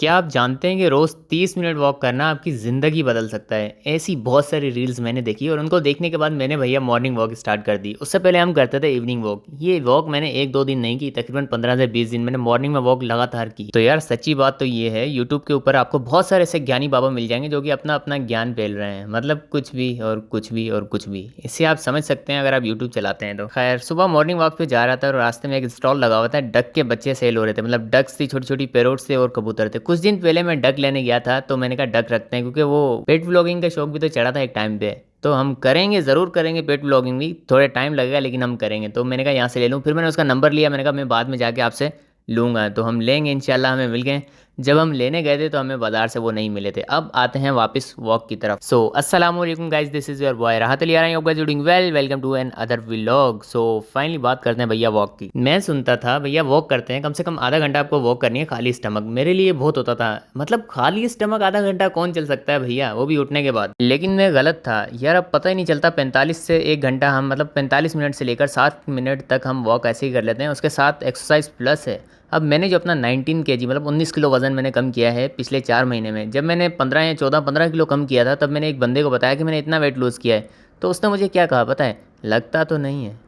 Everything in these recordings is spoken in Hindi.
क्या आप जानते हैं कि रोज़ 30 मिनट वॉक करना आपकी ज़िंदगी बदल सकता है। ऐसी बहुत सारी रील्स मैंने देखी और उनको देखने के बाद मैंने भैया मॉर्निंग वॉक स्टार्ट कर दी। उससे पहले हम करते थे इवनिंग वॉक। ये वॉक मैंने 1-2 दिन नहीं की, तकरीबन 15 से 20 दिन मैंने मॉर्निंग में वॉक लगातार की। तो यार सच्ची बात तो ये है, यूट्यूब के ऊपर आपको बहुत सारे ऐसे ज्ञानी बाबा मिल जाएंगे जो कि अपना अपना ज्ञान फैल रहे हैं। मतलब कुछ भी और कुछ भी और कुछ भी। इससे आप समझ सकते हैं अगर आप यूट्यूब चलाते हैं तो। खैर सुबह मॉर्निंग वॉक पे जा रहा था और रास्ते में एक स्टॉल लगा हुआ था, डक के बच्चे सेल हो रहे थे। मतलब डक्स थी, छोटी छोटी पैरोट्स थे और कबूतर थे। कुछ दिन पहले मैं डक लेने गया था तो मैंने कहा डक रखते हैं, क्योंकि वो पेट व्लॉगिंग का शौक भी तो चढ़ा था एक टाइम पे। तो हम करेंगे, ज़रूर करेंगे पेट व्लॉगिंग भी, थोड़ा टाइम लगेगा लेकिन हम करेंगे। तो मैंने कहा यहाँ से ले लूँ। फिर मैंने उसका नंबर लिया, मैंने कहा मैं बाद में जाके आपसे लूँगा। तो हम लेंगे इंशाल्लाह, हमें मिल गए। जब हम लेने गए थे तो हमें बाजार से वो नहीं मिले थे। अब आते हैं वापस वॉक की तरफ। सो अस्सलाम वालेकुम guys, this is your boy Rahat Ali आरहा। You guys doing well, welcome to another vlog. So finally बात करते हैं भैया वॉक की। मैं सुनता था भैया वॉक करते हैं कम से कम आधा घंटा आपको वॉक करनी है खाली स्टमक। मेरे लिए बहुत होता था, मतलब खाली स्टमक आधा घंटा कौन चल सकता है भैया, वो भी उठने के बाद। लेकिन मैं गलत था यार, अब पता ही नहीं चलता 45 से 1 घंटा हम, मतलब 45 मिनट से लेकर 7 मिनट तक हम वॉक ऐसे ही कर लेते हैं। उसके साथ एक्सरसाइज प्लस है। अब मैंने जो अपना 19 केजी मतलब 19 किलो वज़न मैंने कम किया है पिछले 4 महीने में। जब मैंने 15 या 15 किलो कम किया था तब मैंने एक बंदे को बताया कि मैंने इतना वेट लूज़ किया है। तो उसने मुझे क्या कहा पता है? लगता तो नहीं है।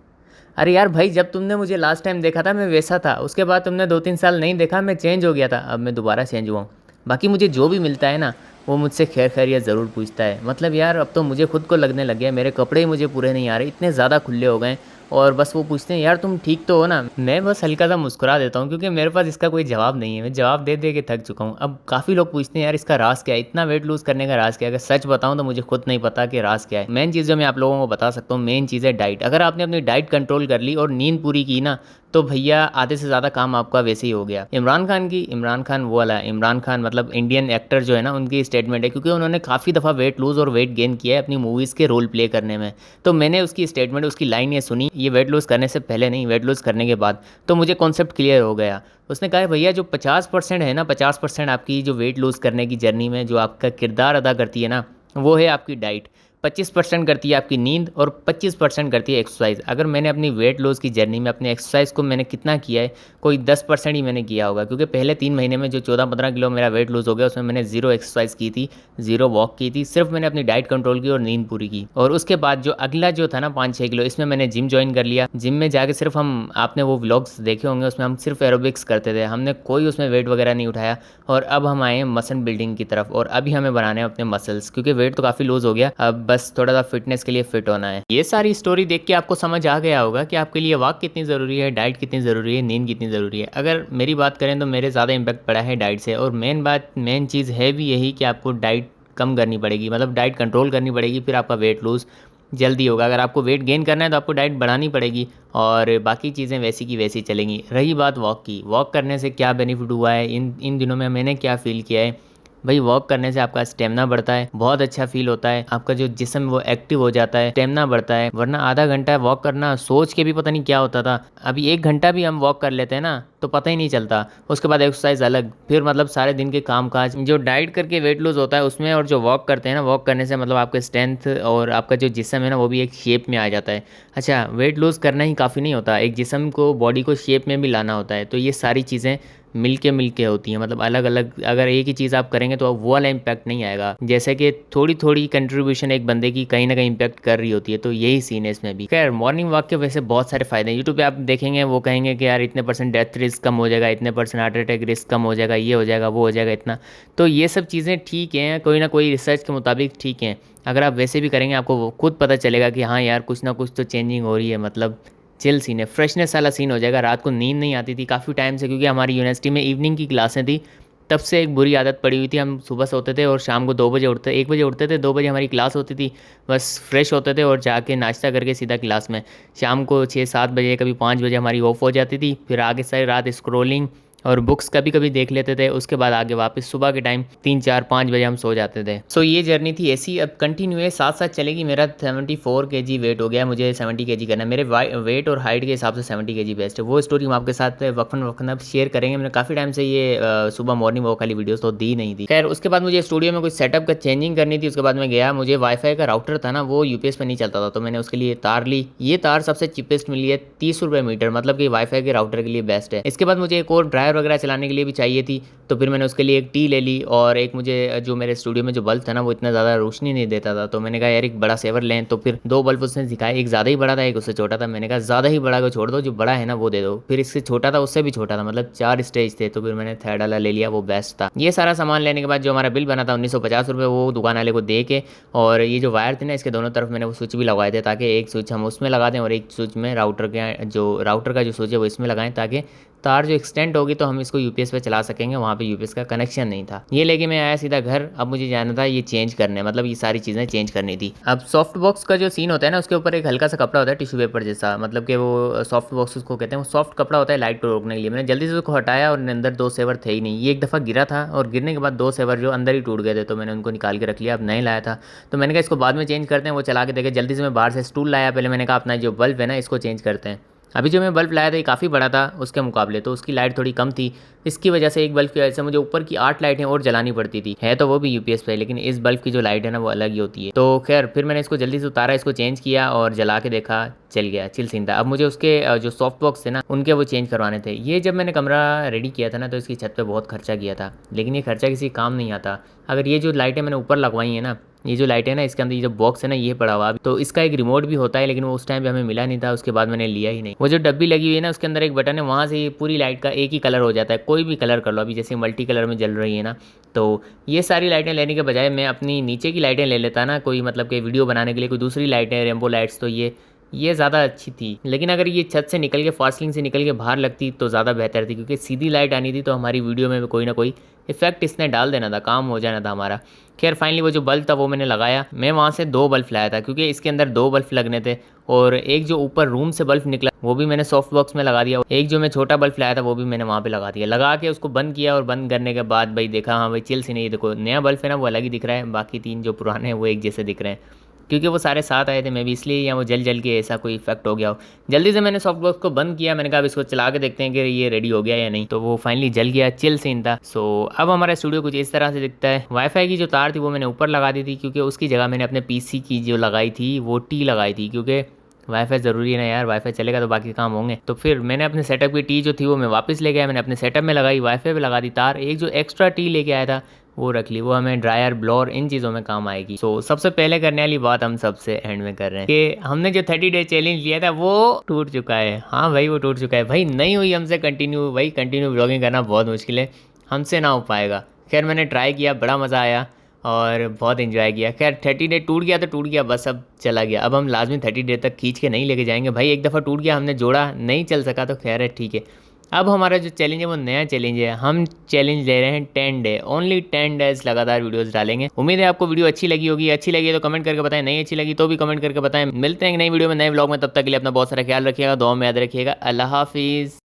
अरे यार भाई, जब तुमने मुझे लास्ट टाइम देखा था मैं वैसा था, उसके बाद तुमने 2-3 साल नहीं देखा, मैं चेंज हो गया था। अब मैं दोबारा चेंज हुआ हूँ। बाकी मुझे जो भी मिलता है ना, वो मुझसे खैर खैरियत ज़रूर पूछता है। मतलब यार अब तो मुझे खुद को लगने लग गया मेरे कपड़े ही मुझे पूरे नहीं आ रहे, इतने ज़्यादा खुले हो गए। और बस वो पूछते हैं यार तुम ठीक तो हो ना। मैं बस हल्का सा मुस्कुरा देता हूँ, क्योंकि मेरे पास इसका कोई जवाब नहीं है। मैं जवाब दे दे के थक चुका हूँ। अब काफ़ी लोग पूछते हैं यार इसका राज क्या है, इतना वेट लूज़ करने का राज क्या है। अगर सच बताऊँ तो मुझे खुद नहीं पता कि राज क्या है। मेन चीज़ जो मैं आप लोगों को बता सकता हूँ, मेन चीज़ है डाइट। अगर आपने अपनी डाइट कंट्रोल कर ली और नींद पूरी की ना, तो भैया आधे से ज़्यादा काम आपका वैसे ही हो गया। इमरान खान वो वाला इमरान खान, मतलब इंडियन एक्टर जो है ना, उनकी स्टेटमेंट है, क्योंकि उन्होंने काफ़ी दफ़ा वेट लूज़ और वेट गेन किया है अपनी मूवीज़ के रोल प्ले करने में। तो मैंने उसकी स्टेटमेंट, उसकी लाइन ये सुनी, ये वेट लूज़ करने से पहले नहीं, वेट लूज़ करने के बाद। तो मुझे कॉन्सेप्ट क्लियर हो गया। उसने कहा भैया जो 50% है ना, 50% आपकी जो वेट लूज़ करने की जर्नी में जो आपका किरदार अदा करती है ना, वो है आपकी डाइट। 25% करती है आपकी नींद और 25% करती है एक्सरसाइज। अगर मैंने अपनी वेट लॉस की जर्नी में अपनी एक्सरसाइज को मैंने कितना किया है, कोई 10% ही मैंने किया होगा। क्योंकि पहले 3 महीने में जो 14-15 किलो मेरा वेट लॉस हो गया, उसमें मैंने ज़ीरो एक्सरसाइज की थी, ज़ीरो वॉक की थी, सिर्फ मैंने अपनी डाइट कंट्रोल की और नींद पूरी की। और उसके बाद जो अगला जो था ना 5-6 किलो, इसमें मैंने जिम ज्वाइन कर लिया। जिम में जाके सिर्फ हम, आपने वो व्लॉग्स देखे होंगे, उसमें हम सिर्फ एरोबिक्स करते थे, हमने कोई उसमें वेट वगैरह नहीं उठाया। और अब हम आए हैं मसल बिल्डिंग की तरफ, और अभी हमें बनाने हैं अपने मसल्स, क्योंकि वेट तो काफ़ी लूज हो गया, अब बस थोड़ा सा फिटनेस के लिए फिट होना है। ये सारी स्टोरी देख के आपको समझ आ गया होगा कि आपके लिए वॉक कितनी ज़रूरी है, डाइट कितनी ज़रूरी है, नींद कितनी ज़रूरी है। अगर मेरी बात करें तो मेरे ज़्यादा इम्पैक्ट पड़ा है डाइट से। और मेन चीज़ है भी यही कि आपको डाइट कम करनी पड़ेगी, मतलब डाइट कंट्रोल करनी पड़ेगी, फिर आपका वेट लूज़ जल्दी होगा। अगर आपको वेट गेन करना है तो आपको डाइट बढ़ानी पड़ेगी, और बाकी चीज़ें वैसी की वैसी चलेंगी। रही बात वॉक की, वॉक करने से क्या बेनिफिट हुआ है इन इन दिनों में मैंने क्या फ़ील किया है। भाई वॉक करने से आपका स्टेमिना बढ़ता है, बहुत अच्छा फील होता है, आपका जो जिस्म वो एक्टिव हो जाता है, स्टेमिना बढ़ता है। वरना आधा घंटा वॉक करना सोच के भी पता नहीं क्या होता था। अभी 1 घंटा भी हम वॉक कर लेते हैं ना तो पता ही नहीं चलता। उसके बाद एक्सरसाइज अलग, फिर मतलब सारे दिन के काम काज, जो डाइट करके वेट लूज होता है उसमें, और जो वॉक करते हैं ना, वॉक करने से मतलब आपका स्ट्रेंथ और आपका जो जिस्म है ना, वो भी एक शेप में आ जाता है। अच्छा, वेट लूज करना ही काफ़ी नहीं होता, एक जिस्म को, बॉडी को शेप में भी लाना होता है। तो ये सारी चीज़ें मिलके होती हैं, मतलब अलग अलग। अगर एक ही चीज़ आप करेंगे तो वो वाला इम्पैक्ट नहीं आएगा। जैसे कि थोड़ी थोड़ी कंट्रीब्यूशन एक बंदे की कहीं ना कहीं इम्पैक्ट कर रही होती है, तो यही सीन है इसमें भी। खैर मॉर्निंग वॉक के वैसे बहुत सारे फायदे हैं। यूट्यूब पे आप देखेंगे वो कहेंगे कि यार इतने % डेथ रिस्क कम हो जाएगा, इतने % हार्ट अटैक रिस्क कम हो जाएगा, ये हो जाएगा, वो हो जाएगा, इतना। तो ये सब चीज़ें ठीक हैं, कोई ना कोई रिसर्च के मुताबिक ठीक हैं। अगर आप वैसे भी करेंगे आपको वो खुद पता चलेगा कि हाँ यार कुछ ना कुछ तो चेंजिंग हो रही है, मतलब चिल सीन है, फ्रेशनेस वाला सीन हो जाएगा। रात को नींद नहीं आती थी काफ़ी टाइम से, क्योंकि हमारी यूनिवर्सिटी में इवनिंग की क्लासें थी। तब से एक बुरी आदत पड़ी हुई थी, हम सुबह सोते थे और शाम को 2 बजे उठते, 1 बजे उठते थे, 2 बजे हमारी क्लास होती थी। बस फ्रेश होते थे और जाके नाश्ता करके सीधा क्लास में। शाम को 6-7 बजे, कभी 5 बजे हमारी ऑफ हो जाती थी। फिर आगे सारी रात स्क्रोलिंग और बुक्स कभी कभी देख लेते थे। उसके बाद आगे वापस सुबह के टाइम 3-4-5 बजे हम सो जाते थे। सो ये जर्नी थी ऐसी, अब कंटिन्यू है, साथ साथ चलेगी। मेरा 74 केजी वेट हो गया, मुझे 70 केजी करना है। मेरे वेट और हाइट के हिसाब से 70 केजी बेस्ट है। वो स्टोरी हम आपके साथ वक्फन वक्फन अब शेयर करेंगे। मैंने काफ़ी टाइम से ये सुबह मॉर्निंग वॉक वाली वीडियोस तो दी नहीं थी। खैर उसके बाद मुझे स्टूडियो में कुछ सेटअप का चेंजिंग करनी थी। उसके बाद मैं गया, मुझे वाईफाई का राउटर था ना, वो यूपीएस पे नहीं चलता था, तो मैंने उसके लिए तार ली। ये तार सबसे चीपेस्ट मिली है, 30 रुपये मीटर, मतलब कि वाईफाई के राउटर के लिए बेस्ट है। इसके बाद मुझे एक और ड्रायर वायर वगैरह चलाने के लिए भी चाहिए थी, तो फिर मैंने उसके लिए एक टी ले ली। और एक मुझे जो मेरे स्टूडियो में जो बल्ब था ना वो इतना ज़्यादा रोशनी नहीं देता था, तो मैंने कहा यार एक बड़ा सेवर लें। तो फिर 2 बल्ब उसने दिखाए, एक ज़्यादा ही बड़ा था, एक उससे छोटा था। मैंने कहा ज़्यादा ही बड़ा को छोड़ दो, जो बड़ा है ना वो दे दो। फिर इससे छोटा था, उससे भी छोटा था, मतलब 4 स्टेज थे, तो फिर मैंने थर्ड वाला ले लिया, वो बेस्ट था। ये सारा सामान लेने के बाद जो हमारा बिल बना था 1950 रुपये, वो दुकान वाले को दे के, और ये जो वायर थे ना इसके दोनों तरफ मैंने वो स्विच भी लगवाए थे, ताकि एक स्विच हम उसमें लगा दें और एक स्विच में राउटर का जो स्विच है वो इसमें लगाएं, ताकि तार जो एक्सटेंड होगी तो हम इसको यूपीएस पे चला सकेंगे। वहाँ पे यूपीएस का कनेक्शन नहीं था। ये लेके मैं आया सीधा घर। अब मुझे जाना था ये चेंज करने, मतलब ये सारी चीज़ें चेंज करनी थी। अब सॉफ्ट बॉक्स का जो सीन होता है ना उसके ऊपर एक हल्का सा कपड़ा होता है टिश्यू पेपर जैसा, मतलब कि वो सॉफ्ट बॉक्स उसको कहते हैं, वो सॉफ्ट कपड़ा होता है लाइट को रोकने के लिए। मैंने जल्दी से उसको हटाया और अंदर 2 सेवर थे ही नहीं। ये एक दफ़ा गिरा था और गिरने के बाद 2 सेवर जो अंदर ही टूट गए थे, तो मैंने उनको निकाल के रख लिया। अब नए लाया था तो मैंने कहा इसको बाद में चेंज करते हैं। वो चला के देखे, जल्दी से मैं बाहर से स्टूल लाया। पहले मैंने कहा अपना जो बल्ब है ना इसको चेंज करते हैं। अभी जो मैं बल्ब लाया था ये काफ़ी बड़ा था उसके मुकाबले, तो उसकी लाइट थोड़ी कम थी। इसकी वजह से एक बल्ब की वजह से मुझे ऊपर की 8 लाइटें और जलानी पड़ती थी। है तो वो भी यूपीएस पे, लेकिन इस बल्ब की जो लाइट है ना वो अलग ही होती है। तो खैर फिर मैंने इसको जल्दी से उतारा, इसको चेंज किया और जला के देखा, चल गया, चिल सीन था। अब मुझे उसके जो सॉफ्ट बॉक्स थे ना उनके वो चेंज करवाने थे। ये जब मैंने कमरा रेडी किया था ना तो इसकी छत पे बहुत खर्चा किया था, लेकिन ये खर्चा किसी काम नहीं आता। अगर ये जो लाइटें मैंने ऊपर लगवाई हैं ना, ये जो लाइट है ना इसके अंदर ये जो बॉक्स है ना ये पड़ा हुआ, तो इसका एक रिमोट भी होता है, लेकिन वो उस टाइम पे हमें मिला नहीं था। उसके बाद मैंने लिया ही नहीं। वो जो डब्बी लगी हुई है ना उसके अंदर एक बटन है, वहाँ से पूरी लाइट का एक ही कलर हो जाता है, कोई भी कलर कर लो। अभी जैसे मल्टी कलर में जल रही है ना, तो ये सारी लाइटें लेने के बजाय मैं अपनी नीचे की लाइटें ले लेता ना, कोई मतलब कि वीडियो बनाने के लिए कोई दूसरी लाइटें रेम्बो लाइट्स, तो ये ज़्यादा अच्छी थी। लेकिन अगर ये छत से निकल के फास्लिंग से निकल के बाहर लगती तो ज़्यादा बेहतर थी, क्योंकि सीधी लाइट आनी थी तो हमारी वीडियो में कोई ना कोई इफेक्ट इसने डाल देना था, काम हो जाना था हमारा। खैर फाइनली वो जो बल्ब था वो मैंने लगाया। मैं वहाँ से 2 बल्ब लाया था, क्योंकि इसके अंदर 2 बल्ब लगने थे। और एक जो ऊपर रूम से बल्ब निकला वो भी मैंने सॉफ्ट बॉक्स में लगा दिया। एक जो मैं छोटा बल्ब लाया था वो भी मैंने वहाँ पे लगा दिया। लगा के उसको बंद किया, और बंद करने के बाद भाई देखा, हाँ भाई चिल सी नहीं, देखो नया बल्ब है ना वो अलग ही दिख रहा है, बाकी 3 जो पुराने हैं वो एक जैसे दिख रहे हैं, क्योंकि वो सारे साथ आए थे मैं भी, इसलिए या वो जल जल के ऐसा कोई इफेक्ट हो गया हो। जल्दी से मैंने सॉफ्ट बॉक्स को बंद किया। मैंने कहा अब इसको चला के देखते हैं कि ये रेडी हो गया या नहीं, तो वो फाइनली जल गया, चिल सीन था। सो अब हमारा स्टूडियो कुछ इस तरह से दिखता है। वाईफाई की जो तार थी वो मैंने ऊपर लगा दी थी, क्योंकि उसकी जगह मैंने अपने पीसी की जो लगाई थी वो टी लगाई थी, क्योंकि वाईफाई ज़रूरी है ना यार, वाईफाई चलेगा तो बाकी काम होंगे। तो फिर मैंने अपने सेटअप की टी जो थी वो मैं वापस ले गया, मैंने अपने सेटअप में लगाई, वाईफाई पे लगा दी तार। एक जो एक्स्ट्रा टी लेके आया था वो रख ली, वो हमें ड्रायर ब्लोअर इन चीज़ों में काम आएगी। सो सबसे पहले करने वाली बात हम सबसे एंड में कर रहे हैं कि हमने जो 30 डे चैलेंज लिया था वो टूट चुका है। हाँ भाई वो टूट चुका है भाई, नहीं हुई हमसे कंटिन्यू। भाई कंटिन्यू ब्लॉगिंग करना बहुत मुश्किल है, हमसे ना हो पाएगा। खैर मैंने ट्राई किया, बड़ा मज़ा आया और बहुत इन्जॉय किया। खैर 30 डे टूट गया तो टूट गया, बस अब चला गया। अब हम लाजमी 30 डे तक खींच के नहीं लेके जाएंगे भाई। एक दफ़ा टूट गया, हमने जोड़ा नहीं चल सका तो खैर है, ठीक है। अब हमारा जो चैलेंज है वो नया चैलेंज है। हम चैलेंज ले रहे हैं 10 डे, ओनली 10 डेज लगातार वीडियोस डालेंगे। उम्मीद है आपको वीडियो अच्छी लगी होगी। अच्छी लगी है तो कमेंट करके बताएं, नहीं अच्छी लगी तो भी कमेंट करके बताएं। मिलते हैं नई वीडियो में, नए व्लॉग में, तब तक के लिए अपना बहुत सारा ख्याल रखिएगा, दुआ में याद रखिएगा। अल्लाह हाफिज़।